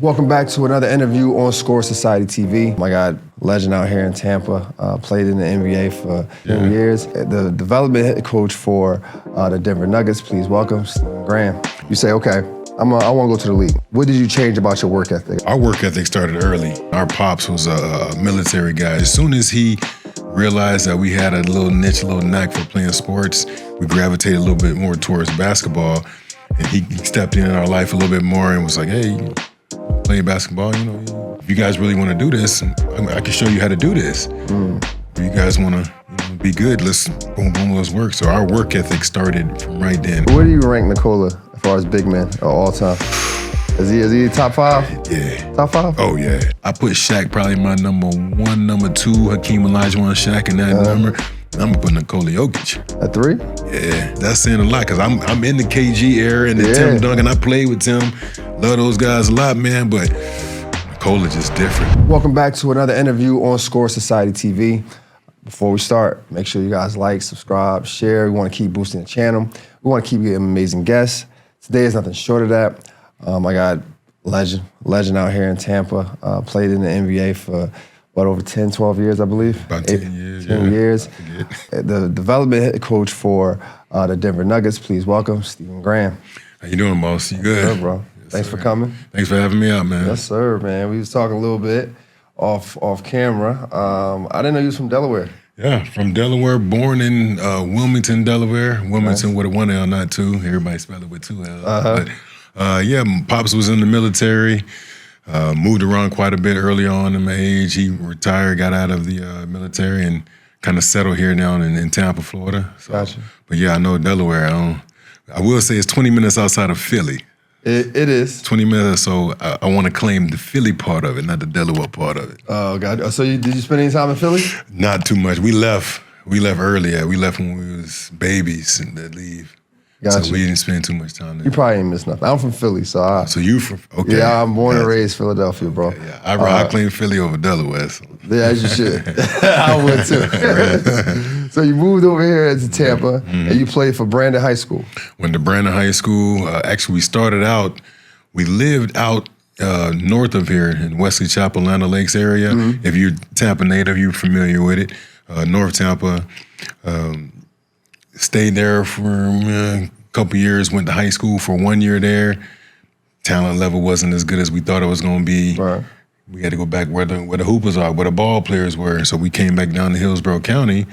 Welcome back to another interview on Score Society TV. My God, legend out here in Tampa, played in the NBA for 10 years. The development head coach for the Denver Nuggets. Please welcome Stephen Graham. You say, okay, I want to go to the league. What did you change about your work ethic? Our work ethic started early. Our pops was a military guy. As soon as he realized that we had a little niche, a little knack for playing sports, we gravitated a little bit more towards basketball. And he stepped in our life a little bit more and was like, hey, playing basketball, if you guys really want to do this, I can show you how to do this. If you guys want to be good, let's let's work. So our work ethic started from right then. Where do you rank Nikola as far as big men of all time? Is he top five? Yeah. Top five? Oh, yeah. I put Shaq probably my number one, number two, Hakeem Olajuwon, Shaq in that number. I'm gonna put Nikola Jokic. At 3? Yeah, that's saying a lot because I'm in the KG era and the Tim Duncan. I played with Tim. Love those guys a lot, man, but Nikola just different. Welcome back to another interview on Score Society TV. Before we start, make sure you guys like, subscribe, share. We want to keep boosting the channel. We want to keep getting amazing guests. Today is nothing short of that. I got legend out here in Tampa, played in the NBA for over 10, 12 years, I believe? About 10 years, 10 years. The development head coach for the Denver Nuggets. Please welcome Stephen Graham. How you doing, boss? You good? Good, bro. Yes, Thanks sir. for coming. Thanks for having me out, man. Yes, sir, man. We was talking a little bit off camera. I didn't know you was from Delaware. Yeah, from Delaware, born in Wilmington, Delaware. Wilmington with a 1 L, not 2. Everybody spell it with 2 L's. But Pops was in the military. Moved around quite a bit early on in my age. He retired, got out of the military, and kind of settled here now in Tampa, Florida. So, Gotcha. But yeah, I know Delaware. I will say it's 20 minutes outside of Philly. It is. 20 minutes, so I want to claim the Philly part of it, not the Delaware part of it. Oh, God. So did you spend any time in Philly? Not too much. We left early. We left when we was babies and they leave. Gotcha. So we didn't spend too much time there. You probably ain't missed nothing. I'm from Philly, so So you from, okay. Yeah, I'm born and raised Philadelphia, bro. Yeah, I claim Philly over Delaware. So. Yeah, as you should. I would too. So you moved over here to Tampa, and you played for Brandon High School. Went to Brandon High School. Actually, we started out, we lived out north of here in Wesley Chapel, Land Lakes area. If you're Tampa native, you're familiar with it. North Tampa. Stayed there for a couple years, went to high school for 1 year there. Talent level wasn't as good as we thought it was going to be. Right. We had to go back where the hoopers are, where the ball players were. So we came back down to Hillsborough County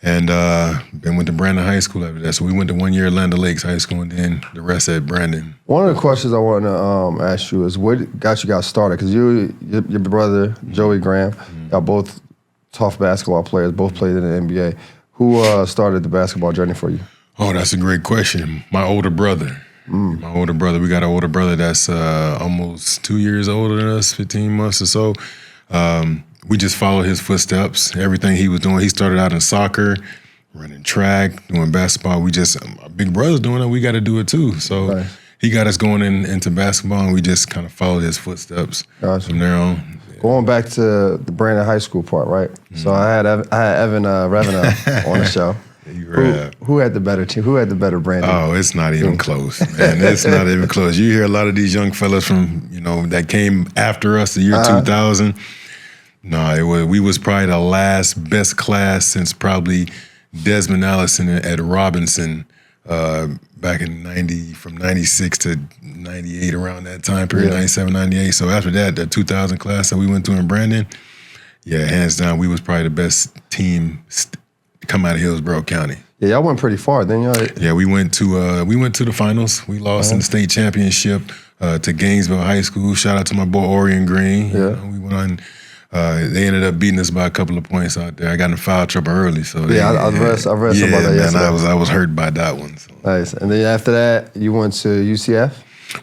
and then went to Brandon High School after that. So we went to 1 year at Land Lakes High School and then the rest at Brandon. One of the questions I want to ask you is what got you guys started? Because your brother, Joey Graham, y'all both tough basketball players, both played in the NBA. Who started the basketball journey for you? Oh, that's a great question. My older brother. My older brother. We got an older brother that's almost 2 years older than us, 15 months or so. We just followed his footsteps. Everything he was doing. He started out in soccer, running track, doing basketball. Our big brother's doing it. We got to do it too. So he got us going into basketball, and we just kind of followed his footsteps from there on. Going back to the Brandon High School part, right? So I had Evan Revenant on the show. Who had the better team? Who had the better Brandon? Oh, it's not even close, man. It's not even close. You hear a lot of these young fellas from, that came after us, the year 2000. No, we was probably the last best class since probably Desmond Allison at Robinson back in from 96 to 98, around that time period, 97, 98. So after that, the 2000 class that we went to in Brandon, hands down, we was probably the best team to come out of Hillsborough County. Yeah, y'all went pretty far, didn't y'all? Yeah, we went to the finals. We lost in the state championship to Gainesville High School. Shout out to my boy Orion Green. Yeah. We went on. They ended up beating us by a couple of points out there. I got in foul trouble early, so I read some about that yesterday. I was hurt by that one. So. Nice. And then after that, you went to UCF?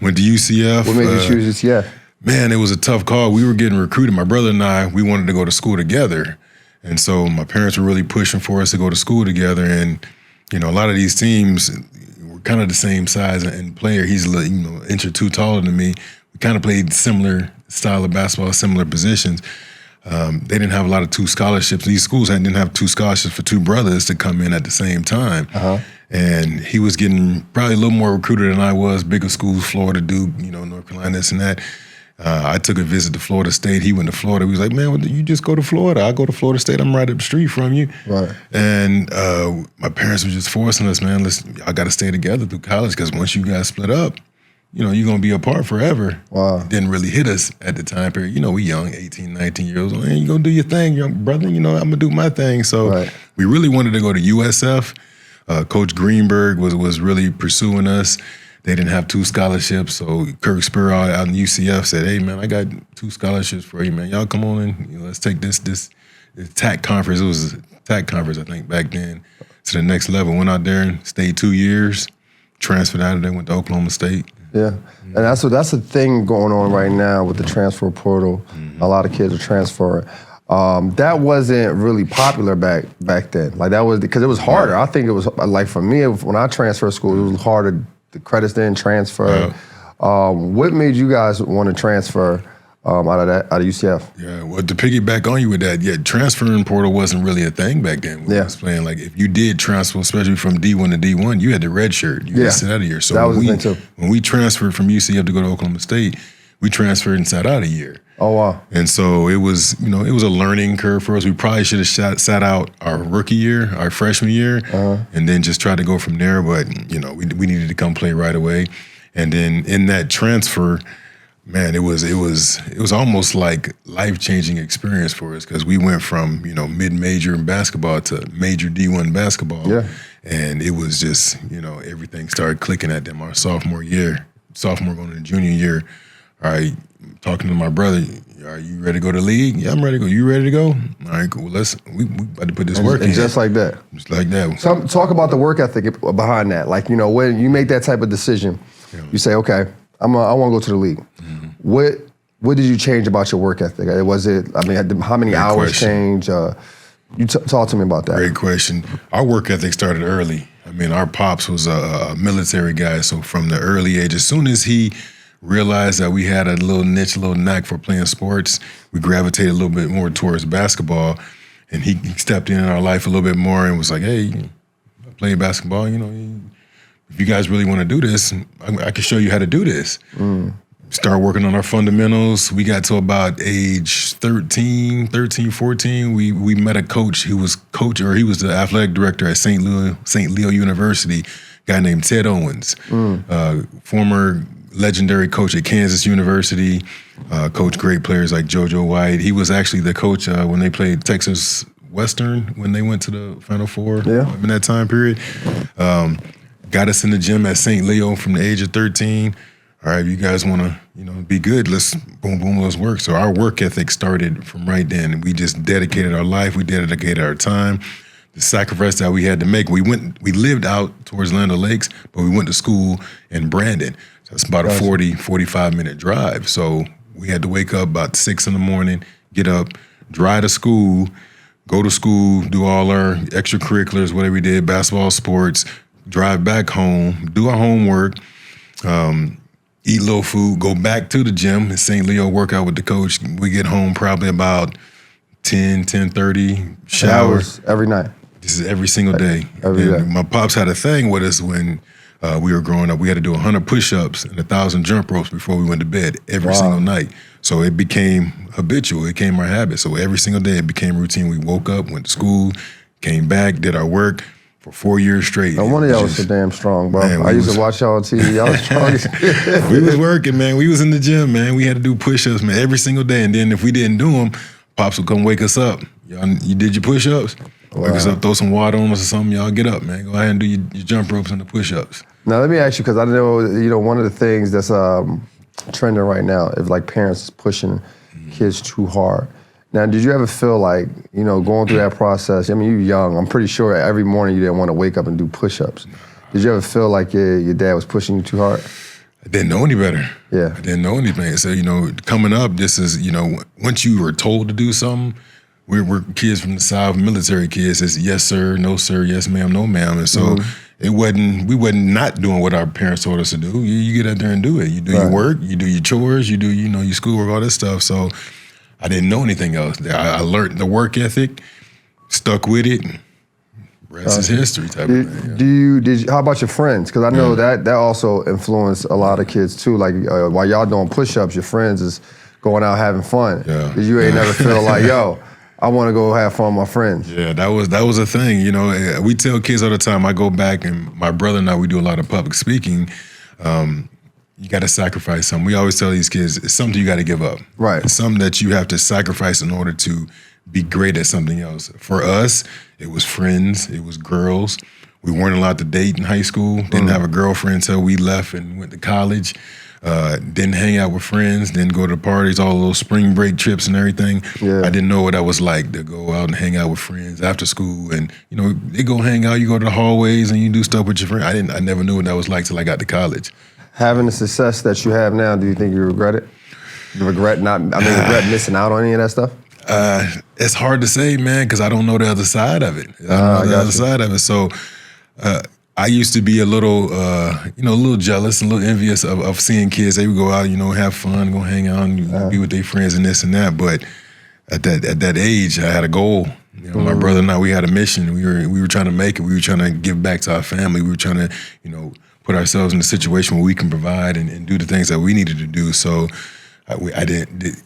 Went to UCF. What made you choose UCF? Man, it was a tough call. We were getting recruited. My brother and I, we wanted to go to school together. And so my parents were really pushing for us to go to school together. And, a lot of these teams were kind of the same size and player. He's, an inch or two taller than me. We kind of played similar style of basketball, similar positions. They didn't have a lot of two scholarships. These schools didn't have two scholarships for two brothers to come in at the same time. And he was getting probably a little more recruited than I was. Bigger schools, Florida, Duke, North Carolina, this and that. I took a visit to Florida State. He went to Florida. He was like, man, you just go to Florida. I go to Florida State. I'm right up the street from you. Right. And my parents were just forcing us, man, I got to stay together through college because once you guys split up, you're going to be apart forever. Wow. It didn't really hit us at the time period. We young, 18, 19 years old. Man, you going to do your thing, young brother. I'm going to do my thing. So we really wanted to go to USF. Coach Greenberg was really pursuing us. They didn't have 2 scholarships, so Kirk Spurrier out in UCF said, hey, man, I got 2 scholarships for you, man. Y'all come on in. Let's take this TAC conference. It was a TAC conference, I think, back then, to the next level. Went out there and stayed 2 years, transferred out of there, went to Oklahoma State. Yeah, and that's the thing going on right now with the transfer portal. A lot of kids are transferring. That wasn't really popular back then. Like that was because it was harder. I think it was like for me when I transferred school, it was harder. The credits didn't transfer. What made you guys want to transfer out of UCF? Yeah, well, to piggyback on you with that, transferring portal wasn't really a thing back then. When I was playing, like if you did transfer, especially from D1 to D1, you had the red shirt. You had to sit out a year. So that was the thing too. When we transferred from UCF to go to Oklahoma State, we transferred and sat out a year. Oh wow! And so it was, it was a learning curve for us. We probably should have sat out our rookie year, our freshman year, and then just tried to go from there. But we needed to come play right away. And then in that transfer, man, it was almost like life-changing experience for us because we went from mid-major in basketball to major D1 basketball. Yeah. And it was just everything started clicking at them our sophomore going into junior year. All right, talking to my brother, are you ready to go to the league? Yeah, I'm ready to go. You ready to go? All right, cool. We about to put this work in. Just like that. Just like that. So talk about the work ethic behind that. Like, when you make that type of decision, you say, okay, I want to go to the league. What did you change about your work ethic? How many hours changed? Talk to me about that. Great question. Our work ethic started early. Our pops was a military guy, so from the early age, as soon as he realized that we had a little niche, a little knack for playing sports, we gravitated a little bit more towards basketball, and he stepped in our life a little bit more and was like, hey, I play basketball, if you guys really want to do this, I can show you how to do this. Start working on our fundamentals. We got to about age 13, 14. We met a coach who was he was the athletic director at St. Leo University, a guy named Ted Owens, former legendary coach at Kansas University, coached great players like JoJo White. He was actually the coach when they played Texas Western when they went to the Final Four in that time period. Got us in the gym at St. Leo from the age of 13. All right, if you guys want to, be good, let's work. So our work ethic started from right then. We just dedicated our life. We dedicated our time. The sacrifice that we had to make. We lived out towards Land O'Lakes, but we went to school in Brandon. So it's about a 45-minute drive. So we had to wake up about 6 in the morning, get up, drive to school, go to school, do all our extracurriculars, whatever we did, basketball, sports, drive back home, do our homework, eat a little food, go back to the gym in St. Leo, work out with the coach. We get home probably about 10:30, shower. Hours every night. This is every single day. Every day. My pops had a thing with us when we were growing up. We had to do 100 push-ups and 1,000 jump ropes before we went to bed every single night. So it became habitual. It became our habit. So every single day it became routine. We woke up, went to school, came back, did our work for 4 years straight. No wonder y'all was so damn strong, bro. Man, I used to watch y'all on TV. Y'all was strong. We was working, man. We was in the gym, man. We had to do push-ups, man, every single day. And then if we didn't do them, Pops would come wake us up. You did your push-ups? Wow. Wake us up, throw some water on us or something. Y'all get up, man. Go ahead and do your jump ropes and the push-ups. Now, let me ask you, because I know, one of the things that's trending right now is like parents pushing kids too hard. Now, did you ever feel like, going through that process, you're young. I'm pretty sure every morning you didn't want to wake up and do push-ups. Did you ever feel like your dad was pushing you too hard? I didn't know any better. Yeah. I didn't know anything. So, coming up, this is, once you were told to do something, we're kids from the South, military kids. It's yes, sir, no, sir, yes, ma'am, no, ma'am. And so we wasn't not doing what our parents told us to do. You get out there and do it. You do your work, you do your chores, you do, your schoolwork, all this stuff. So I didn't know anything else. I learned the work ethic, stuck with it, rest is history type of thing. How about your friends? Because I know that also influenced a lot of kids too. Like while y'all doing push-ups, your friends is going out having fun. Yeah. You ain't never feel like, yo, I want to go have fun with my friends. Yeah, that was a thing. You know, we tell kids all the time. I go back, and my brother and I, we do a lot of public speaking. You got to sacrifice something. We always tell these kids, it's something you got to give up. Right. It's something that you have to sacrifice in order to be great at something else. For us, it was friends, it was girls. We weren't allowed to date in high school. Didn't have a girlfriend until we left and went to college. Didn't hang out with friends. Didn't go to parties, all those spring break trips and everything. Yeah. I didn't know what that was like to go out and hang out with friends after school. And you know, they go hang out. You go to the hallways and you do stuff with your friends. I never knew what that was like till I got to college. Having the success that you have now, do you think you regret it? You regret regret missing out on any of that stuff? It's hard to say, man, because I don't know the other side of it. I don't know the other side of it. So I used to be a little jealous and a little envious of seeing kids. They would go out, have fun, go hang out, and be with their friends and this and that. But at that age, I had a goal. My brother and I, we had a mission. We were trying to make it. We were trying to give back to our family. We were trying to, put ourselves in a situation where we can provide and do the things that we needed to do. So I did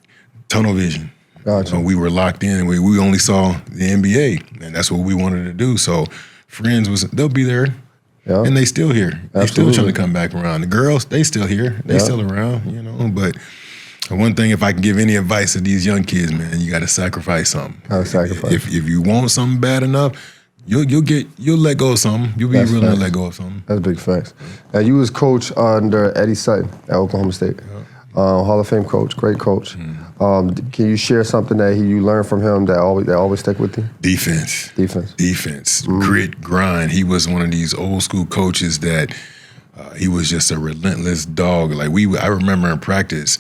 tunnel vision. Gotcha. We were locked in. We only saw the NBA, and that's what we wanted to do. So friends they'll be there, and they still here. They still trying to come back around. The girls, they still here. They still around, But one thing, if I can give any advice to these young kids, man, you got to sacrifice something. If you want something bad enough, you'll let go of something. You'll be willing to let go of something. That's big facts. Now, you was coach under Eddie Sutton at Oklahoma State. Hall of Fame coach, great coach. Can you share something that you learned from him that always stick with you? Defense. Grit, grind. He was one of these old school coaches that he was just a relentless dog. Like I remember in practice,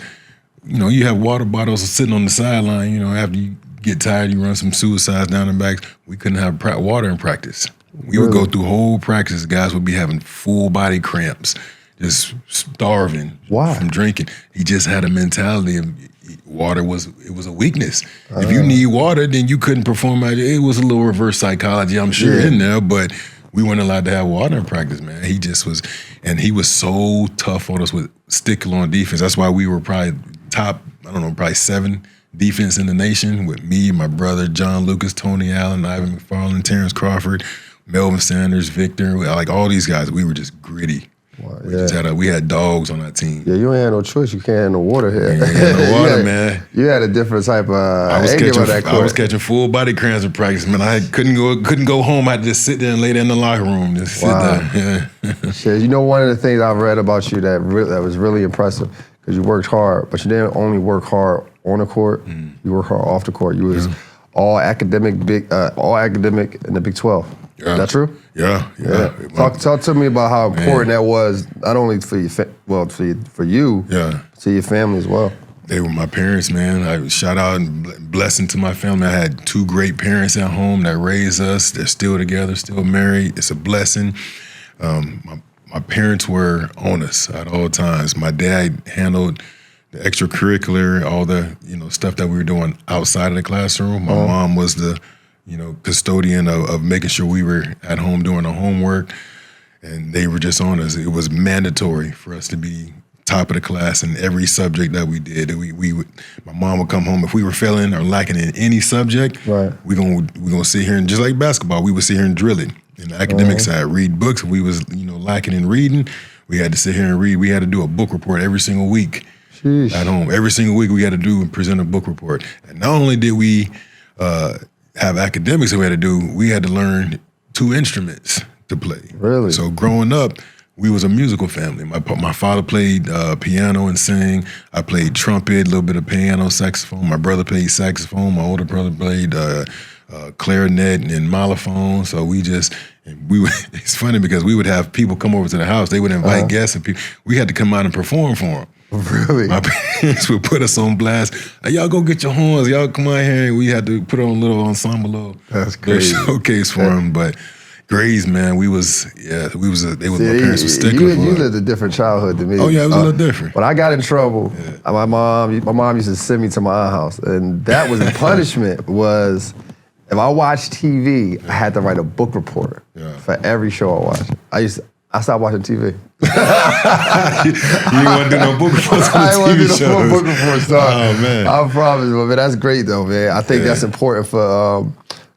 you have water bottles sitting on the sideline. After you get tired, you run some suicides down the back. We couldn't have water in practice. We would go through whole practice. Guys would be having full body cramps, just starving from drinking. He just had a mentality of water was a weakness. If you need water, then you couldn't perform. It was a little reverse psychology, I'm sure, in there, but we weren't allowed to have water in practice, man. He just was, and he was so tough on us with stickle on defense. That's why we were probably top, probably 7 defense in the nation with me, my brother, John Lucas, Tony Allen, Ivan McFarland, Terrence Crawford, Melvin Sanders, Victor, like all these guys. We were just gritty. Wow, we had dogs on our team. Yeah, you ain't had no choice. You can't have no water here. You ain't had no water, man. You had a different type of I was catching full body cramps in practice, man. I couldn't go home. I had to just sit there and lay there in the locker room. Just sit there. Yeah. Shit, one of the things I've read about you that was really impressive, because you worked hard, but you didn't only work hard on the court. You worked hard off the court. You was all academic in the Big 12. Yeah. Is that true? Yeah. Talk to me about how important that was, not only for you, for you, to your family as well. They were my parents, man. I shout out and blessing to my family. I had 2 great parents at home that raised us. They're still together, still married. It's a blessing. My parents were on us at all times. My dad handled the extracurricular, all the stuff that we were doing outside of the classroom. My mom was the custodian of making sure we were at home doing our homework, and they were just on us. It was mandatory for us to be top of the class in every subject that we did. My mom would come home if we were failing or lacking in any subject. Right. We gonna sit here and, just like basketball, we would sit here and drill it. In the academic side, read books. If we was lacking in reading, we had to sit here and read. We had to do a book report every single week. Sheesh. At home. Every single week we had to do and present a book report. And not only did we have academics that we had to do, we had to learn 2 instruments to play. Really? So growing up, we was a musical family. My father played piano and sang. I played trumpet, a little bit of piano, saxophone. My brother played saxophone. My older brother played clarinet and mellophone. So it's funny because we would have people come over to the house. They would invite guests, and we had to come out and perform for them. Really? My parents would put us on blast. Hey, y'all go get your horns. Y'all come out here. And we had to put on a little ensemble, That's crazy. Showcase for them. But Grays, man, my parents were sticklers. You lived a different childhood than me. Oh yeah, it was a little different. When I got in trouble, my mom used to send me to my aunt's house, and that was the punishment. Was if I watched TV, I had to write a book report for every show I watched. I stopped watching TV. You didn't want to do no book reports on I didn't want to TV do no shows. book reports. Oh, man. I promise you, man. That's great, though, man. I think that's important for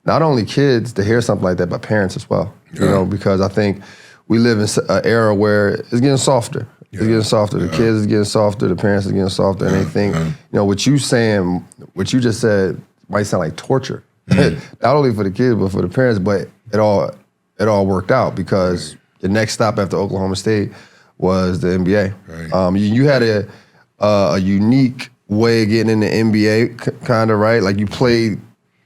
not only kids to hear something like that, but parents as well. You know, because I think we live in an era where it's getting softer. It's getting softer. The kids is getting softer. The parents are getting softer. And they think, you know, what you just said might sound like torture. Not only for the kids, but for the parents. But it all worked out because the next stop after Oklahoma State was the NBA. Right. You had a unique way of getting in the NBA, kind of, right? Like you played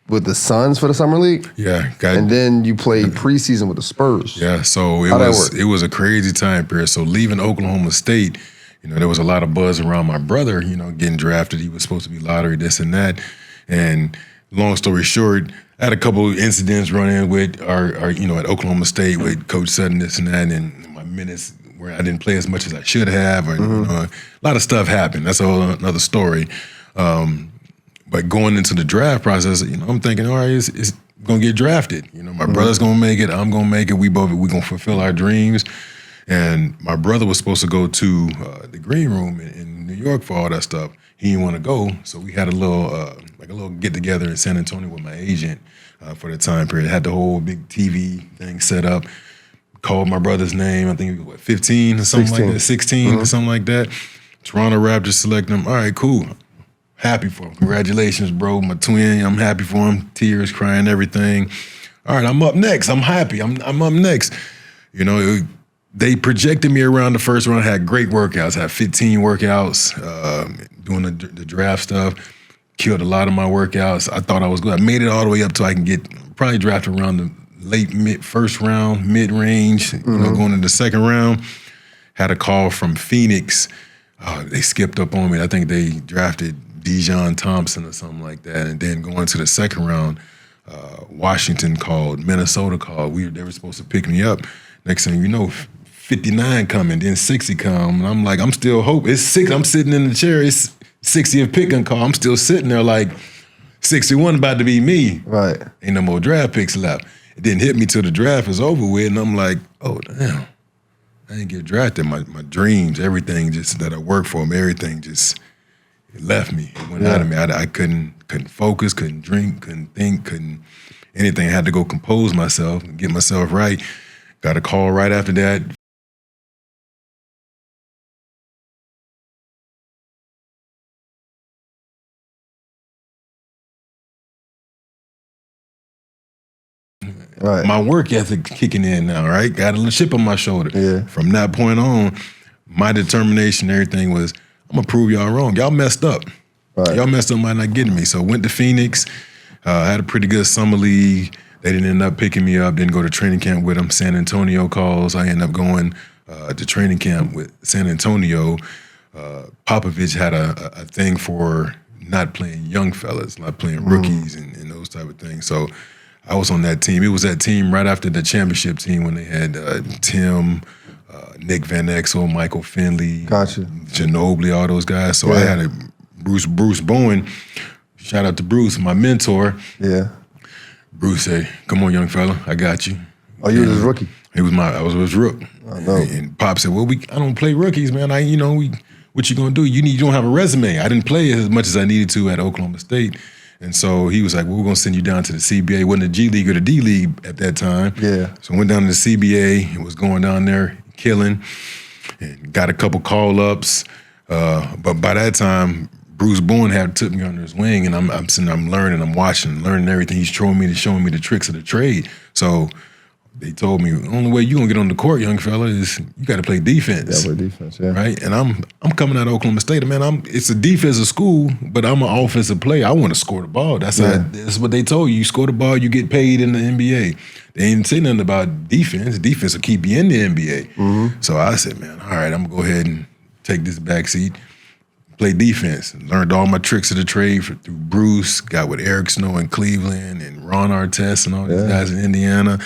with the Suns for the summer league. Yeah, and then you played preseason with the Spurs. Yeah, so it was a crazy time period. So leaving Oklahoma State, you know, there was a lot of buzz around my brother, you know, getting drafted. He was supposed to be lottery, this and that. And long story short, I had a couple of incidents running with our you know, at Oklahoma State with Coach Sutton, this and that, and my minutes where I didn't play as much as I should have, or you know, a lot of stuff happened. That's a whole another story. But going into the draft process, you know, I'm thinking, all right, it's gonna get drafted. You know, my brother's gonna make it. I'm gonna make it. We gonna fulfill our dreams. And my brother was supposed to go to the green room in New York for all that stuff. He didn't want to go, so we had a little get together in San Antonio with my agent for the time period. Had the whole big TV thing set up. Called my brother's name. I think he was 15 or something like that, 16 or something like that. Toronto Raptors select him. All right, cool. Happy for him. Congratulations, bro. My twin, I'm happy for him. Tears, crying, everything. All right, I'm up next. I'm happy. I'm up next. You know, they projected me around the first round. I had great workouts. I had 15 workouts, doing the draft stuff. Killed a lot of my workouts. I thought I was good. I made it all the way up till I can get probably drafted around the late first round, mid-range, you know, going into the second round. Had a call from Phoenix. They skipped up on me. I think they drafted Dijon Thompson or something like that. And then going to the second round, Washington called, Minnesota called. They were supposed to pick me up. Next thing you know, 59 coming, then 60 come. And I'm like, I'm still hoping. It's 6. I'm sitting in the chair. It's 60th pick and call. I'm still sitting there like 61 about to be me. Right. Ain't no more draft picks left. It didn't hit me till the draft was over with. And I'm like, oh, damn. I didn't get drafted. My dreams, everything just that I worked for, everything just it left me. It went out of me. I couldn't focus, couldn't drink, couldn't think, couldn't anything. I had to go compose myself and get myself right. Got a call right after that. Right. My work ethic kicking in now, right? Got a little chip on my shoulder. Yeah. From that point on, my determination, everything was, I'm gonna prove y'all wrong. Y'all messed up. Right. Y'all messed up by not getting me. So went to Phoenix, had a pretty good summer league. They didn't end up picking me up, didn't go to training camp with them. San Antonio calls. I ended up going to training camp with San Antonio. Popovich had a thing for not playing young fellas, not playing rookies and those type of things. So I was on that team. It was that team right after the championship team when they had Tim, Nick Van Exel, Michael Finley, Ginobili, all those guys. So I had Bruce Bowen. Shout out to Bruce, my mentor. Yeah. Bruce said, "Come on, young fella, I got you." Oh, you was his rookie? I was his rook. I know. And Pop said, "Well, I don't play rookies, man. What you gonna do? You don't have a resume." I didn't play as much as I needed to at Oklahoma State. And so he was like, well, we're going to send you down to the CBA. It wasn't the G League or the D League at that time. Yeah. So I went down to the CBA and was going down there killing and got a couple call-ups. But by that time, Bruce Bowen had took me under his wing, and I'm sitting, I'm learning, I'm watching, learning everything. He's showing me the tricks of the trade. So they told me, the only way you're going to get on the court, young fella, is you got to play defense. Yeah, play defense, yeah. Right? And I'm coming out of Oklahoma State, man. It's a defensive school, but I'm an offensive player. I want to score the ball. That's what they told you. You score the ball, you get paid in the NBA. They ain't say nothing about defense. Defense will keep you in the NBA. So I said, man, all right, I'm going to go ahead and take this back seat, play defense. Learned all my tricks of the trade through Bruce, got with Eric Snow in Cleveland and Ron Artest and all these guys in Indiana.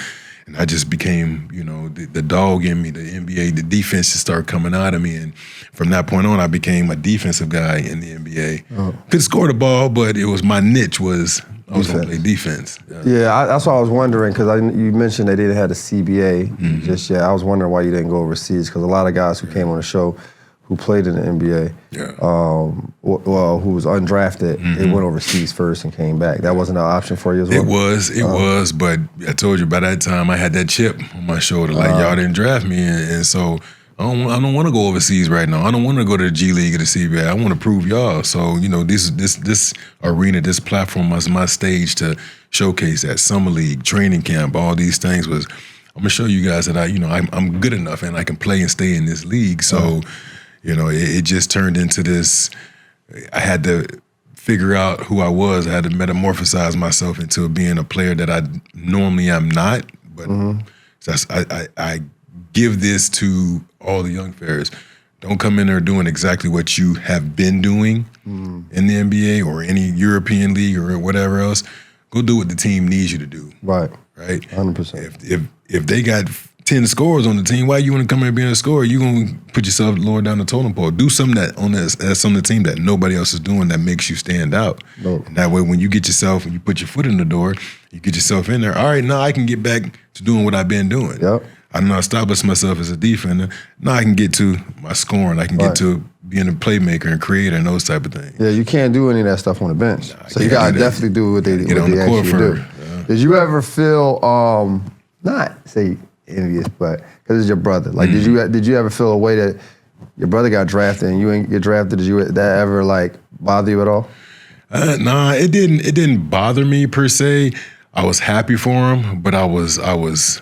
And I just became, the dog in me, the NBA, the defense just started coming out of me. And from that point on, I became a defensive guy in the NBA. Could score the ball, but it was my niche was I was going to play defense. That's what I was wondering, because you mentioned they didn't have the CBA just yet. I was wondering why you didn't go overseas, because a lot of guys who came on the show who played in the NBA, who was undrafted, they went overseas first and came back. That wasn't an option for you as well? It was, but I told you by that time I had that chip on my shoulder, like y'all didn't draft me, and so I don't want to go overseas right now. I don't want to go to the G League or the CBA. I want to prove y'all. So this arena, this platform was my stage to showcase that summer league, training camp, all these things was. I'm gonna show you guys that I'm good enough and I can play and stay in this league. So. It just turned into this. I had to figure out who I was. I had to metamorphosize myself into being a player that I normally am not. But I give this to all the young players. Don't come in there doing exactly what you have been doing in the NBA or any European league or whatever else. Go do what the team needs you to do. Right. 100%. If they got 10 scores on the team, why you want to come in and be a scorer? You're going to put yourself lower down the totem pole. Do something that's on the team that nobody else is doing that makes you stand out. And that way, when you put your foot in the door, you get yourself in there. All right, now I can get back to doing what I've been doing. Yep. I know I established myself as a defender. Now I can get to my scoring. I can get to being a playmaker and creator and those type of things. Yeah, you can't do any of that stuff on the bench. So you got to definitely do what they get on the court actually do. Yeah. Did you ever feel, not say envious, but because it's your brother. Like, did you ever feel a way that your brother got drafted and you ain't get drafted? Did that ever bother you at all? Nah, it didn't. It didn't bother me per se. I was happy for him, but I was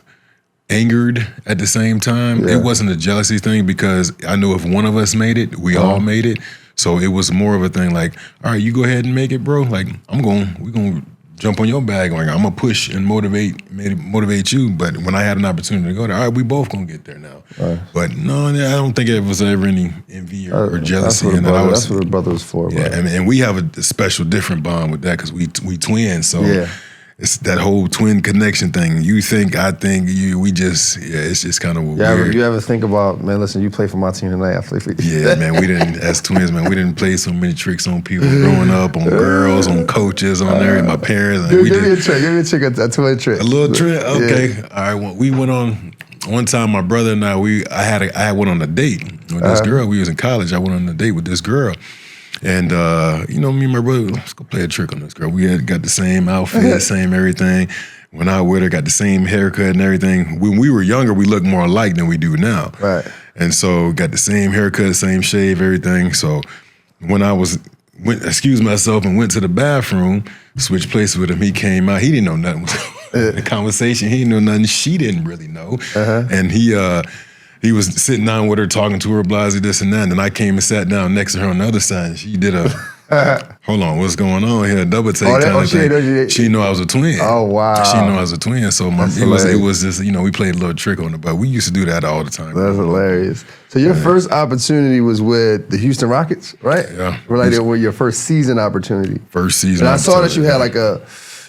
angered at the same time. Yeah. It wasn't a jealousy thing because I knew if one of us made it, we all made it. So it was more of a thing like, all right, you go ahead and make it, bro. Like we're gonna jump on your bag. Like I'm gonna push and motivate you. But when I had an opportunity to go there, all right, we both gonna get there now. Right. But no, I don't think it was ever any envy or jealousy. That's what a brother was for. Yeah, and we have a special, different bond with that because we twins. So it's that whole twin connection thing. You think, I think, it's just kind of weird. You ever think about, man, listen, you play for my team tonight, I play for you. Yeah, man, we didn't, as twins, man, we didn't play so many tricks on people growing up, on girls, on coaches, on my parents. Give me a trick, a twin trick. A little trick? Okay. Yeah. All right, well, we went on, one time my brother and I went on a date with this girl. We was in college. I went on a date with this girl. And, me and my brother, let's go play a trick on this girl. We had got the same outfit, same everything. Went out with her, got the same haircut and everything. When we were younger, we looked more alike than we do now. Right. And so got the same haircut, same shave, everything. So when I excused myself and went to the bathroom, switched places with him, he came out. He didn't know nothing. The conversation, he didn't know nothing. She didn't really know. And he was sitting down with her, talking to her, blasey, this and that. And then I came and sat down next to her on the other side. And she did hold on, what's going on here? A double take kind of thing. She knew I was a twin. Oh, wow. She knew I was a twin. So it was just, we played a little trick on it. But we used to do that all the time. That's hilarious. So your first opportunity was with the Houston Rockets, right? Yeah. Related with your first season opportunity. First season. And I saw that you had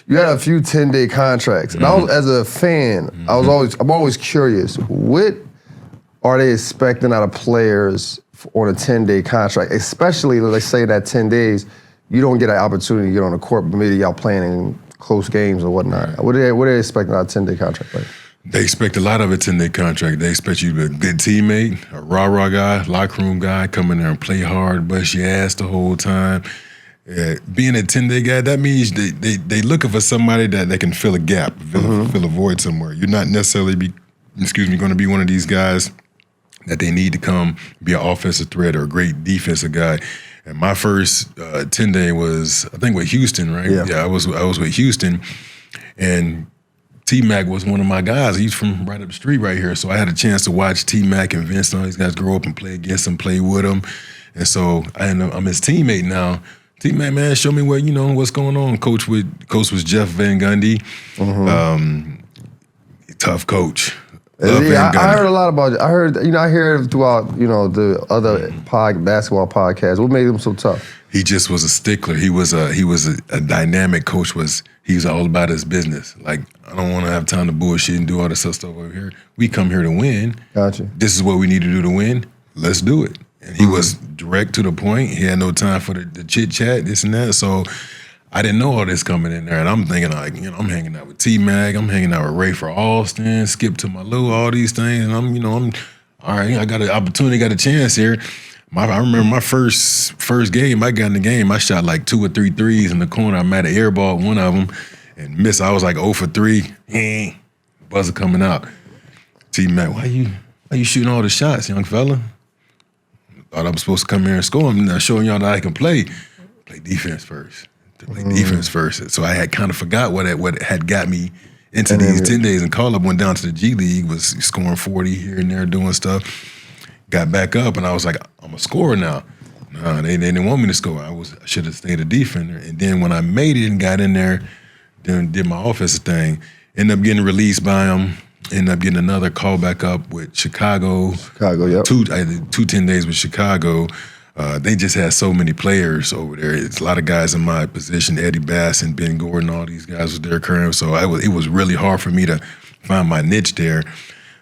you had a few 10-day contracts. And I was, as a fan, I'm always curious, what are they expecting out of players on a 10-day contract? Especially, let's say that 10 days, you don't get an opportunity to get on the court, but maybe y'all playing in close games or whatnot. What are they expecting out of a 10-day contract? They expect a lot of a 10-day contract. They expect you to be a good teammate, a rah-rah guy, locker room guy, come in there and play hard, bust your ass the whole time. Being a 10-day guy, that means they looking for somebody that they can fill a gap, fill a void somewhere. You're not necessarily going to be one of these guys that they need to come be an offensive threat or a great defensive guy. And my first 10-day was, I think, with Houston, right? Yeah, I was with Houston, and T-Mac was one of my guys. He's from right up the street right here. So I had a chance to watch T-Mac and Vince and all these guys grow up and play against him, play with him. And so I'm his teammate now. T-Mac, man, show me what's going on. Coach was Jeff Van Gundy. Tough coach. I heard a lot about it. I hear it throughout, the other basketball podcasts. What made him so tough? He just was a stickler. He was a dynamic coach. He was all about his business. Like, I don't want to have time to bullshit and do all this stuff over here. We come here to win. Gotcha. This is what we need to do to win. Let's do it. And he was direct to the point. He had no time for the chit chat, this and that. So I didn't know all this coming in there, and I'm thinking like, I'm hanging out with T-Mac, I'm hanging out with Ray for Alston, Skip to my Lou, all these things, and I'm all right. I got an opportunity, got a chance here. I remember my first game. I got in the game. I shot like 2 or 3 threes in the corner. I might have airballed one of them and missed. I was like 0 for 3. Buzzer coming out. T-Mac, why you shooting all the shots, young fella? Thought I was supposed to come here and score. I'm not showing y'all that I can play. Play defense first. Defense first. So I had kind of forgot what had got me into these 10 days. And call-up went down to the G League, was scoring 40 here and there, doing stuff. Got back up, and I was like, I'm a scorer now. No, they didn't want me to score. I should have stayed a defender. And then when I made it and got in there, then did my offensive thing, ended up getting released by them, ended up getting another call back up with Chicago. Yep. I did 10 days with Chicago. They just had so many players over there. It's a lot of guys in my position, Eddie Bass and Ben Gordon, all these guys was there current. So it was really hard for me to find my niche there.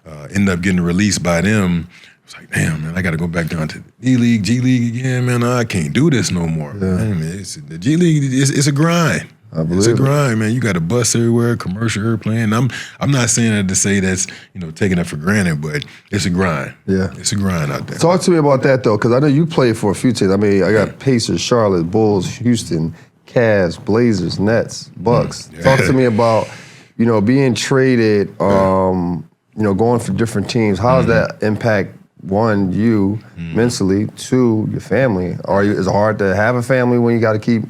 Ended up getting released by them. I was like, damn, man, I got to go back down to the D-League, G-League again, man. I can't do this no more. Yeah. Man, the G-League, it's a grind. I believe it's a grind, man. You got a bus everywhere, commercial airplane. I'm not saying that to say that's, taking that for granted, but it's a grind. Yeah. It's a grind out there. Talk to me about that, though, because I know you played for a few teams. I mean, I got Pacers, Charlotte, Bulls, Houston, Cavs, Blazers, Nets, Bucks. Yeah. Talk to me about, being traded, going for different teams. How does that impact, one, you mentally, two, your family? Is it hard to have a family when you got to keep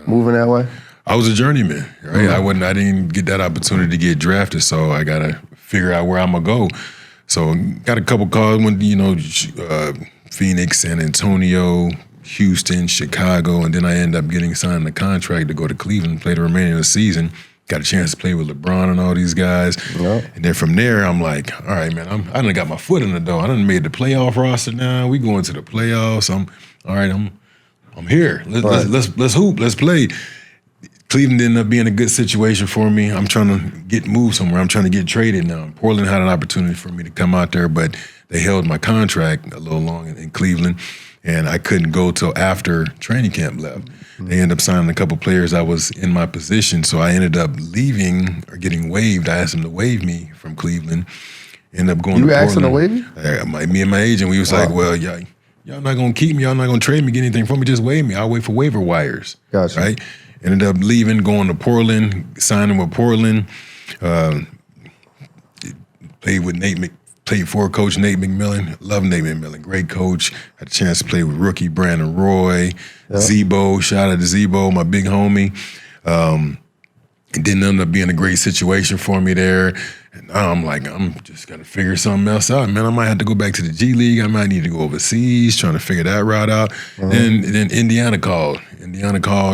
moving that way? I was a journeyman, right? I didn't get that opportunity to get drafted, so I got to figure out where I'm going to go. So got a couple calls when, Phoenix, San Antonio, Houston, Chicago, and then I ended up getting signed a contract to go to Cleveland, play the remainder of the season. Got a chance to play with LeBron and all these guys. Yep. And then from there, I'm like, all right, man, I done got my foot in the door. I done made the playoff roster now. We going to the playoffs. I'm here. Let's hoop. Let's play. Cleveland ended up being a good situation for me. I'm trying to get moved somewhere. I'm trying to get traded now. Portland had an opportunity for me to come out there, but they held my contract a little long in Cleveland, and I couldn't go till after training camp left. They ended up signing a couple players that was in my position, so I ended up leaving or getting waived. I asked them to waive me from Cleveland. Ended up going to Portland. You asked them to waive you? Me and my agent, we was like, well, y'all not going to keep me. Y'all not going to trade me, get anything from me. Just waive me. I'll wait for waiver wires. Gotcha. Right? Ended up leaving, going to Portland, signing with Portland. Played for Coach Nate McMillan. Love Nate McMillan. Great coach. Had a chance to play with rookie Brandon Roy, Zebo. Shout out to Zebo, my big homie. It didn't end up being a great situation for me there. And now I'm like, I'm just got to figure something else out. Man, I might have to go back to the G League. I might need to go overseas, trying to figure that route out. Then Indiana called.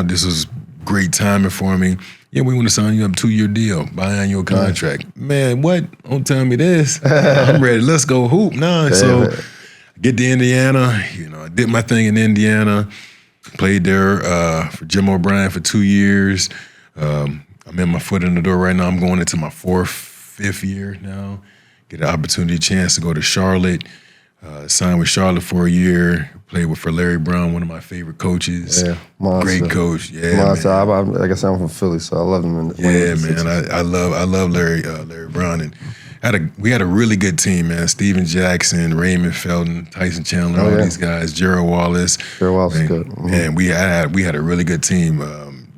This was great timing for me. Yeah, we want to sign you up 2-year deal, biannual contract. Man, what? Don't tell me this. I'm ready. Let's go hoop. Nah, so I get to Indiana. I did my thing in Indiana. Played there for Jim O'Brien for 2 years. I'm in my foot in the door right now. I'm going into my 5th year now. Get an opportunity, chance to go to Charlotte. Signed with Charlotte for a year. Played for Larry Brown, one of my favorite coaches. Yeah, monster. Great coach. Yeah, monster. Like I said, I'm from Philly, so I love him. I love Larry Brown, and we had a really good team, man. Steven Jackson, Raymond Felton, Tyson Chandler, all these guys. Gerald Wallace. Gerald Wallace is good. And we had a really good team.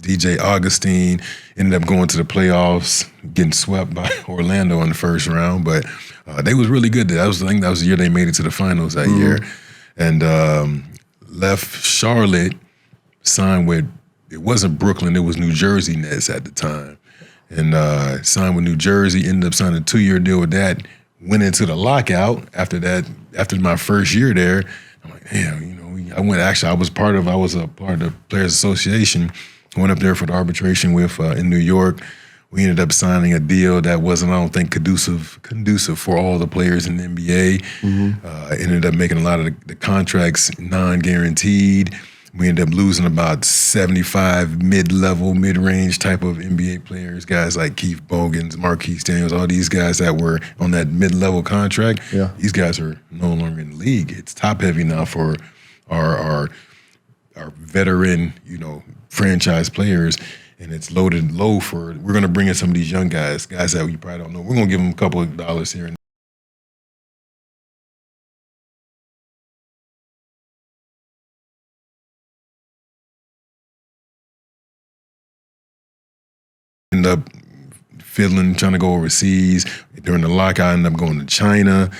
DJ Augustine ended up going to the playoffs, getting swept by Orlando in the first round, but they was really good. I think that was the year they made it to the finals that year. And left Charlotte, signed with, it wasn't Brooklyn, it was New Jersey Nets at the time. And signed with New Jersey, ended up signing a 2-year deal with that, went into the lockout after my first year there. I'm like, damn, I was a part of the Players Association. Went up there for the arbitration with in New York. We ended up signing a deal that wasn't, I don't think, conducive for all the players in the NBA. Ended up making a lot of the contracts non-guaranteed. We ended up losing about 75 mid-range type of NBA players, guys like Keith Bogans, Marquise Daniels, all these guys that were on that mid-level contract. Yeah. These guys are no longer in the league. It's top-heavy now for our are veteran, franchise players, and it's loaded low for. We're going to bring in some of these young guys that you probably don't know. We're going to give them a couple of dollars here and end up trying to go overseas. During the lockout, I ended up going to China.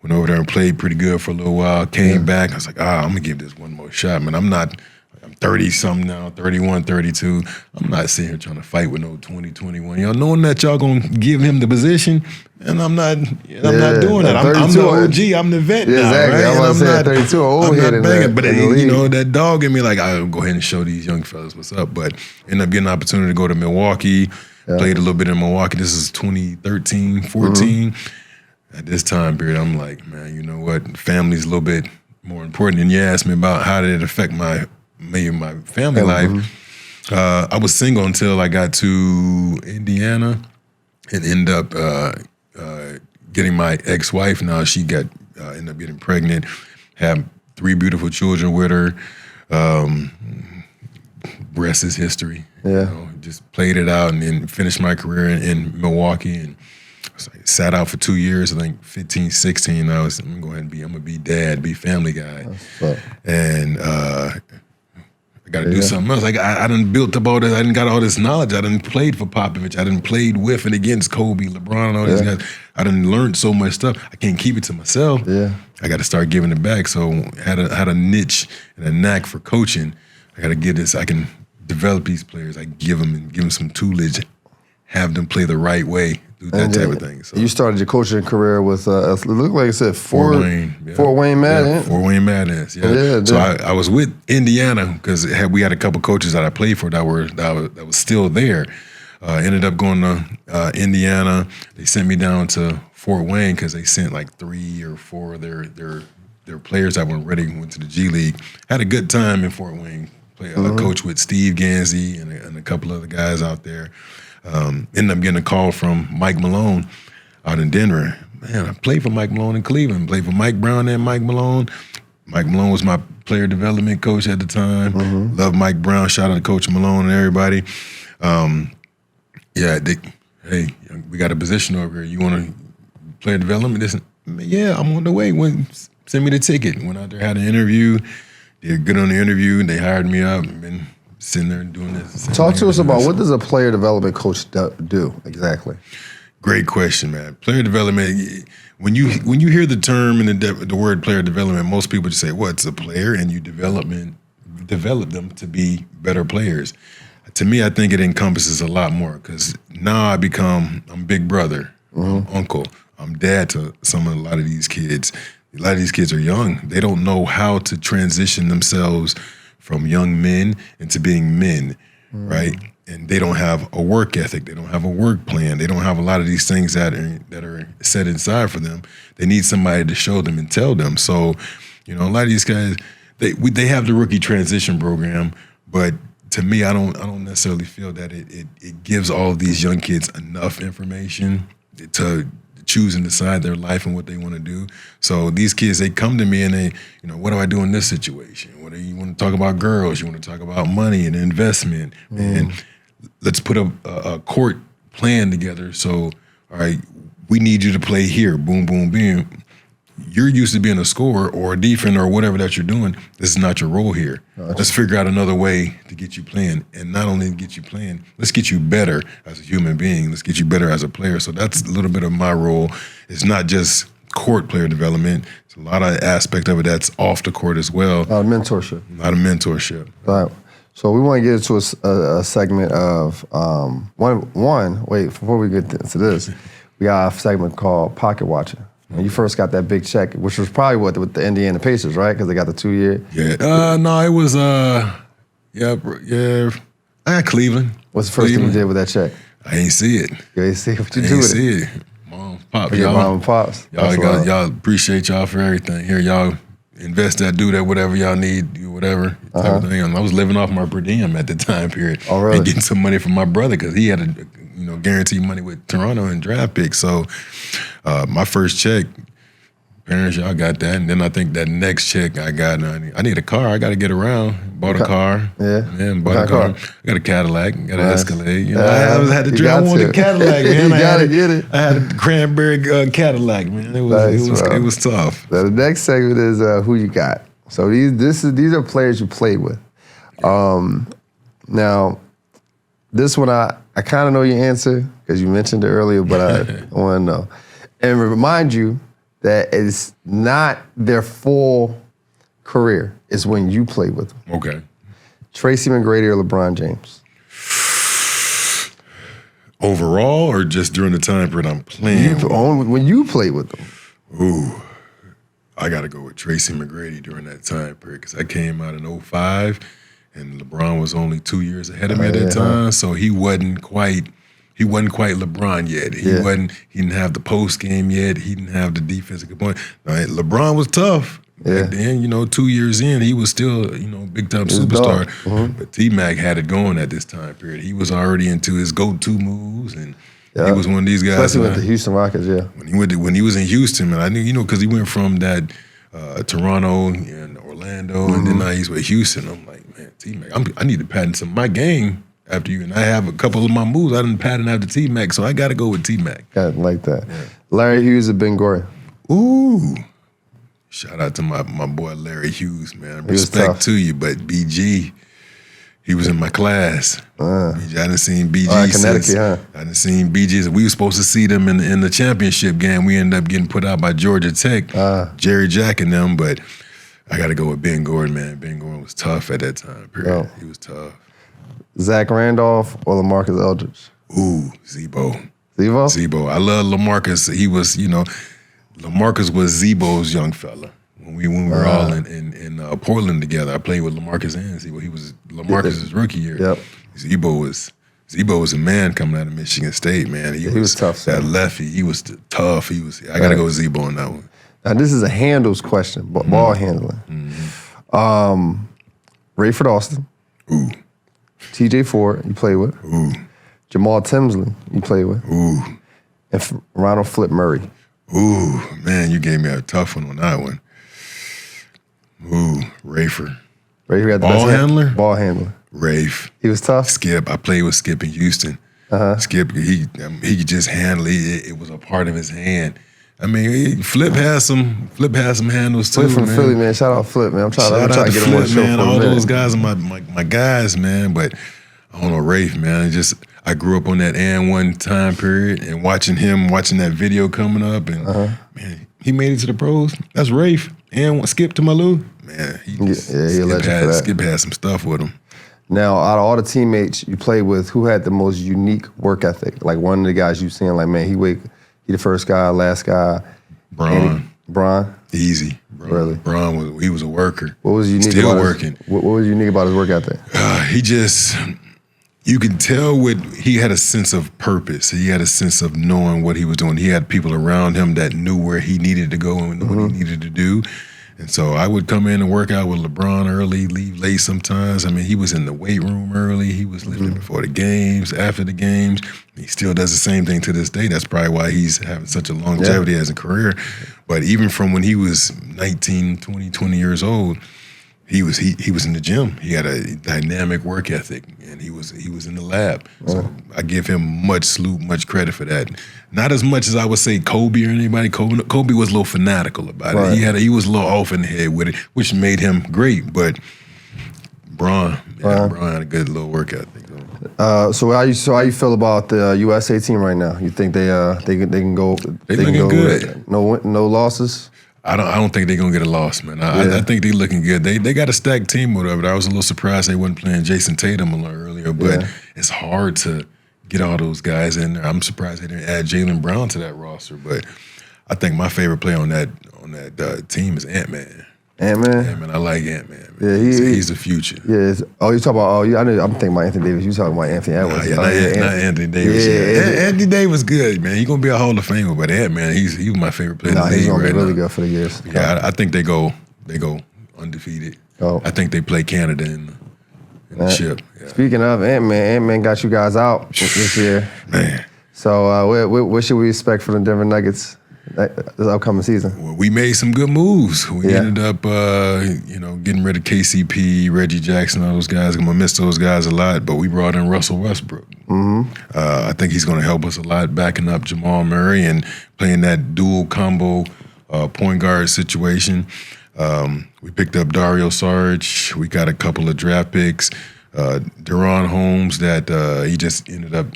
Went over there and played pretty good for a little while. Came back. I was like, I'm going to give this one more shot, man. I'm 30-something now, 31, 32. I'm not sitting here trying to fight with no 20, 21. Y'all knowing that y'all going to give him the position, and I'm not doing that. I'm the OG. I'm the vet now, exactly. right? I was saying 32 old head in that. But that dog in me, like, I'll go ahead and show these young fellas what's up. But ended up getting an opportunity to go to Milwaukee. Played a little bit in Milwaukee. This is 2013, 14. At this time period, I'm like, man, you know what? Family's a little bit more important. And you asked me about how did it affect my family life. I was single until I got to Indiana and ended up getting my ex-wife. Now she ended up getting pregnant, had 3 beautiful children with her. Rest is history. Just played it out and then finished my career in Milwaukee and sat out for 2 years. I think 15, 16. I'm gonna be dad, be family guy, and I got to do something else. Like I done built up all this. I done got all this knowledge. I done played for Popovich. I done played with and against Kobe, LeBron, and all these guys. I done learned so much stuff. I can't keep it to myself. I got to start giving it back. So had a niche and a knack for coaching. I got to get this. I can develop these players. I give them some toolage, have them play the right way, do that type of thing. So you started your coaching career with it looked like it said Fort Wayne Madden. Fort Wayne Madden. So I was with Indiana because we had a couple coaches that I played for that was still there. Ended up going to Indiana. They sent me down to Fort Wayne because they sent like 3 or 4 of their players that weren't ready went to the G League. Had a good time in Fort Wayne. Coach with Steve Gansey and a couple other guys out there. Ended up getting a call from Mike Malone out in Denver. Man, I played for Mike Malone in Cleveland. Played for Mike Brown and Mike Malone. Mike Malone was my player development coach at the time. Loved Mike Brown. Shout out to Coach Malone and everybody. Hey, we got a position over here. You want to player development? Yeah, I'm on the way. Send me the ticket. Went out there, had an interview. Did good on the interview, and they hired me up and been sitting there and doing this. Talk to us about what does a player development coach do exactly? Great question, man. Player development, when you hear the term and the word player development, most people just say, what's a player? And you develop them to be better players. To me, I think it encompasses a lot more because now I'm big brother, I'm uncle, I'm dad to a lot of these kids. A lot of these kids are young. They don't know how to transition themselves from young men into being men, right? And they don't have a work ethic. They don't have a work plan. They don't have a lot of these things that are set inside for them. They need somebody to show them and tell them. So, a lot of these guys, they have the rookie transition program, but to me, I don't necessarily feel that it gives all of these young kids enough information to choose and decide their life and what they want to do. So these kids, they come to me and they, what do I do in this situation? What do you want to talk about girls? You want to talk about money and investment? And let's put a court plan together. So, all right, we need you to play here. Boom, boom, boom. You're used to being a scorer or a defender or whatever that you're doing. This is not your role here. Let's figure out another way to get you playing. And not only get you playing, let's get you better as a human being. Let's get you better as a player. So that's a little bit of my role. It's not just court player development. It's a lot of aspect of it that's off the court as well. A lot of mentorship. All right. So we want to get into a segment of wait, before we get to this, we got a segment called Pocket Watching. When you first got that big check, which was probably with the Indiana Pacers, right? Because they got the 2 year. Yeah. No, it was Cleveland. What's the first thing you did with that check? I ain't see it. You ain't see what you do with it. I ain't see it. Mom, pop, y'all. Mom and pops. Y'all appreciate y'all for everything. Here, y'all invest that, do that, whatever y'all need, do whatever. Type of thing. I was living off my per diem at the time period. Oh, really? And getting some money from my brother because he had guaranteed money with Toronto and draft picks. So my first check, Parents, y'all got that. And then I think that next check I got, I need a car. I got to get around. Bought a car. Yeah. Man, bought a car. I got a Cadillac. Got an Escalade. You know, I had to drive. I wanted a Cadillac, man. You got to get it. I had a cranberry Cadillac, man. It was tough. Now, the next segment is who you got. So these are players you played with. Now, this one I kind of know your answer because you mentioned it earlier, but I want to know. And remind you that it's not their full career. It's when you played with them. Okay. Tracy McGrady or LeBron James? Overall or just during the time period I'm playing? When you played with them. Ooh. I got to go with Tracy McGrady during that time period because I came out in 05 and LeBron was only 2 years ahead of me at that time. So he wasn't quite LeBron yet. He didn't have the post game yet. He didn't have the defensive component. Now, LeBron was tough. Yeah. Back then, 2 years in, he was still, big time superstar. But T-Mac had it going at this time period. He was already into his go-to moves, and he was one of these guys. Especially with the Houston Rockets, yeah. When he was in Houston, man, I knew, because he went from that Toronto and Orlando, and then now he's with Houston. I'm like, man, T-Mac, I need to patent some of my game after you, and I have a couple of my moves I didn't patent after T-Mac, so I got to go with T-Mac. Got it like that. Yeah. Larry Hughes or Ben Gorion? Ooh. Shout out to my boy Larry Hughes, man. Respect to you, but BG, he was in my class. BG, I done seen BG since. I done seen BG. We were supposed to see them in the championship game. We ended up getting put out by Georgia Tech, Jerry Jack and them, but I got to go with Ben Gorion, man. Ben Gorion was tough at that time period. He was tough. Zach Randolph or LaMarcus Aldridge? Ooh, Zebo. Zebo? Zebo. I love LaMarcus. He was, LaMarcus was Zebo's young fella. When we were all in Portland together, I played with LaMarcus and Zebo. He was LaMarcus's rookie year. Yep. Zebo was a man coming out of Michigan State, man. He was tough. That lefty, he was tough. I got to go with Zebo on that one. Now this is a handles question, ball handling. Rayford Austin. Ooh. TJ Ford, you played with. Ooh. Jamal Tinsley, you played with. Ooh. And Ronald Flip Murray. Ooh, man, you gave me a tough one on that one. Ooh, Rayford. Rayford got the ball best handler? Ball handler. Rafe. He was tough? Skip. I played with Skip in Houston. Skip, he could just handle it. It was a part of his hand. I mean, Flip has some handles too. Flip from Philly, man. Shout out Flip, man. I'm trying to get him on the show man. for All a minute. those guys are my guys, man. But I don't know, Rafe, man. I grew up on that and one time period and watching that video coming up, and man, he made it to the pros. That's Rafe. And Skip to Malou, man. Skip had some stuff with him. Now, out of all the teammates you played with, who had the most unique work ethic? Like one of the guys you seen, like, man, he the first guy, last guy. Bron? Easy. Bron. Really? Bron he was a worker. What was unique Still about working. What was unique about his work ethic? You can tell he had a sense of purpose. He had a sense of knowing what he was doing. He had people around him that knew where he needed to go and what he needed to do. And so I would come in and work out with LeBron early, leave late sometimes. I mean, he was in the weight room early. He was lifting before the games, after the games. He still does the same thing to this day. That's probably why he's having such a longevity as a career. But even from when he was 19, 20 years old, he was in the gym. He had a dynamic work ethic, and he was in the lab. So I give him much credit for that. Not as much as I would say Kobe or anybody. Kobe was a little fanatical about it. He was a little off in the head with it, which made him great. But Bron had a good little work ethic. So how you feel about the USA team right now? You think they can go? They looking good. No losses. I don't think they're gonna get a loss, man. I think they're looking good. They got a stacked team, whatever. I was a little surprised they wasn't playing Jason Tatum a little earlier, but it's hard to get all those guys in there. I'm surprised they didn't add Jaylen Brown to that roster, but I think my favorite player on that team is Ant-Man. Ant-Man? Ant-Man, I like Ant-Man. Yeah, he's the future. Yeah. You talking about? I'm thinking about Anthony Davis. You talking about Anthony Edwards? Not Anthony Davis. Yeah. Anthony Davis good, man. He's gonna be a Hall of Famer, but Ant-Man, he was my favorite player. He's gonna be really now. good for the years. Yeah, I think they go undefeated. I think they play Canada in the ship. Yeah. Speaking of Ant-Man got you guys out this year. Man. So what should we expect from the Denver Nuggets this upcoming season? Well, we made some good moves. We ended up, getting rid of KCP, Reggie Jackson, all those guys. I'm gonna miss those guys a lot, but we brought in Russell Westbrook. I think he's gonna help us a lot, backing up Jamal Murray and playing that dual combo point guard situation. We picked up Dario Saric. We got a couple of draft picks. Deron Holmes that he just ended up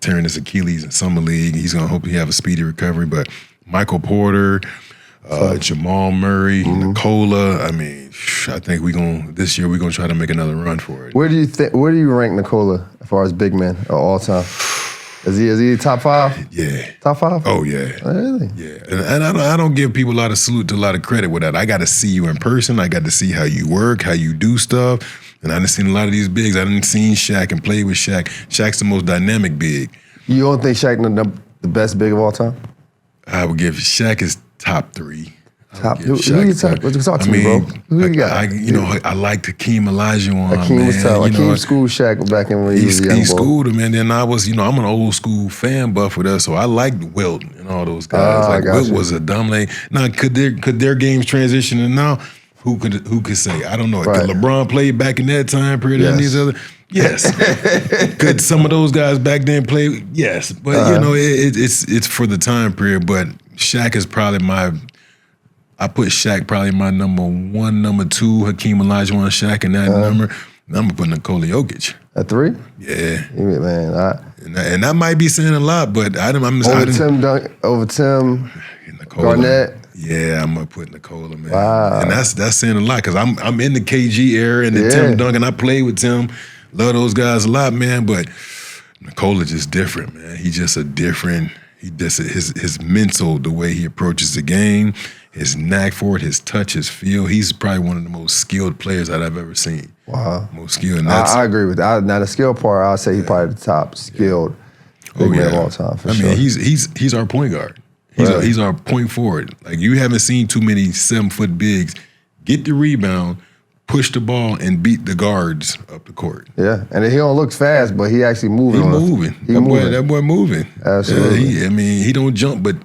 tearing his Achilles in summer league. He's gonna hope he have a speedy recovery. But Michael Porter, Jamal Murray, Nikola. I mean, I think this year we're gonna try to make another run for it. Where do you rank Nikola as far as big men of all time? Is he top 5? Yeah. Top 5? Oh yeah. Oh, really? Yeah. And I don't give people a lot of credit with that. I got to see you in person. I got to see how you work, how you do stuff. And I done seen a lot of these bigs. I done seen Shaq and played with Shaq. Shaq's the most dynamic big. You don't think Shaq the best big of all time? I would give Shaq is top 3. Top. Who you talk to me, bro? Who you got? I liked Hakeem Olajuwon. Hakeem was tough. Hakeem schooled Shaq back in when he was a young boy. He schooled him, and then I was, I'm an old school fan buff with us, so I liked Wilt and all those guys. Wilt was a dominant. Now, could their games transition? And now, who could say? I don't know. Right. Could LeBron play back in that time period and these other? Yes. Could some of those guys back then play? Yes. But it's for the time period. But Shaq is probably I put Shaq probably my number 1, number 2, Hakeem Olajuwon, Shaq, and that number. And I'm gonna put Nikola Jokic. At 3? Yeah. Man, and that might be saying a lot, but over Tim, Garnett. Yeah, I'm gonna put Nikola, man. Wow. And that's saying a lot because I'm in the KG era and the Tim Duncan. I played with Tim. Love those guys a lot, man. But Nikola just different, man. He's just a different. His mental, the way he approaches the game, his knack for it, his touch, his feel. He's probably one of the most skilled players that I've ever seen. Wow. Most skilled. And I agree with that. Now the skill part, I'll say he's probably the top skilled big man of all time. I mean, he's our point guard. He's our point forward. Like you haven't seen too many 7-foot bigs get the rebound, push the ball, and beat the guards up the court. Yeah, and he don't look fast, but he actually moving. That boy moving. Absolutely. He don't jump, but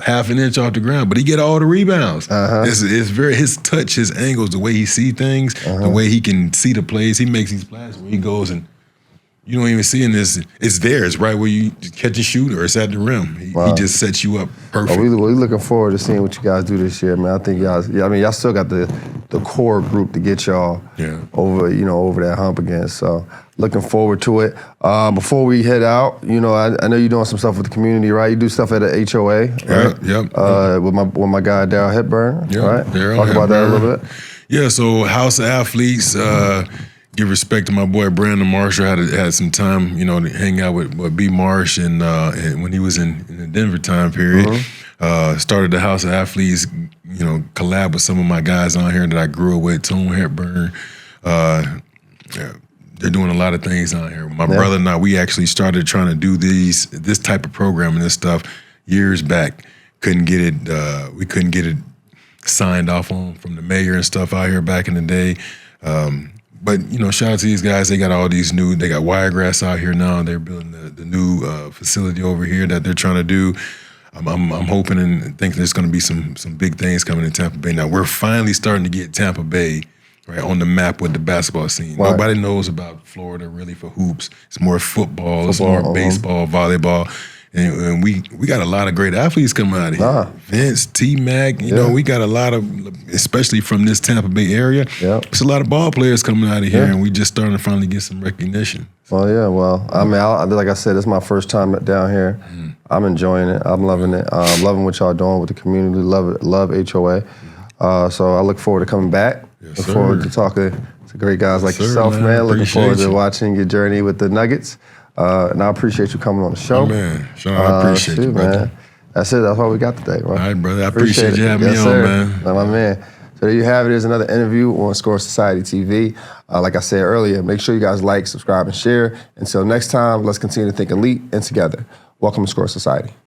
half an inch off the ground, but he get all the rebounds. It's very his touch, his angles, the way he see things, the way he can see the plays. He makes these plays where he goes and you don't even see in this. It's there. It's right where you catch a shoot or it's at the rim. He just sets you up perfect. We're looking forward to seeing what you guys do this year, man. I think y'all still got the core group to get y'all over that hump again. So looking forward to it. Before we head out, I know you're doing some stuff with the community, right? You do stuff at the HOA, right? Yep. With my guy Daryl Hepburn, right? Daryl Talk about that a little bit. Yeah. So House of Athletes. Give respect to my boy Brandon Marshall. Had some time, to hang out with B. Marsh and when he was in the Denver time period. Started the House of Athletes, collab with some of my guys on here that I grew up with, Tone Hepburn. They're doing a lot of things on here. My brother and I, we actually started trying to do this type of programming and stuff years back. Couldn't get it. We couldn't get it signed off on from the mayor and stuff out here back in the day. But, shout out to these guys. They got all these they got Wiregrass out here now. They're building the new facility over here that they're trying to do. I'm hoping and think there's going to be some big things coming in Tampa Bay. Now, we're finally starting to get Tampa Bay on the map with the basketball scene. Right. Nobody knows about Florida really for hoops. It's more football. It's more baseball, volleyball. And we got a lot of great athletes coming out of here. Vince, T-Mac, we got a lot of, especially from this Tampa Bay area, there's a lot of ball players coming out of here, and we just starting to finally get some recognition. Well, yeah, I mean, like I said, it's my first time down here. I'm enjoying it. I'm loving it. Loving what y'all doing with the community. Love HOA. So I look forward to coming back. Look forward to talking to great guys like yourself, man. Looking forward to watching your journey with the Nuggets. And I appreciate you coming on the show. Oh, man. Sean, I appreciate you, brother. Man. That's it. That's all we got today, bro. All right, brother. I appreciate you having me on, man. My man. So there you have it. There's another interview on Score Society TV. Like I said earlier, make sure you guys like, subscribe, and share. Until next time, let's continue to think elite and together. Welcome to Score Society.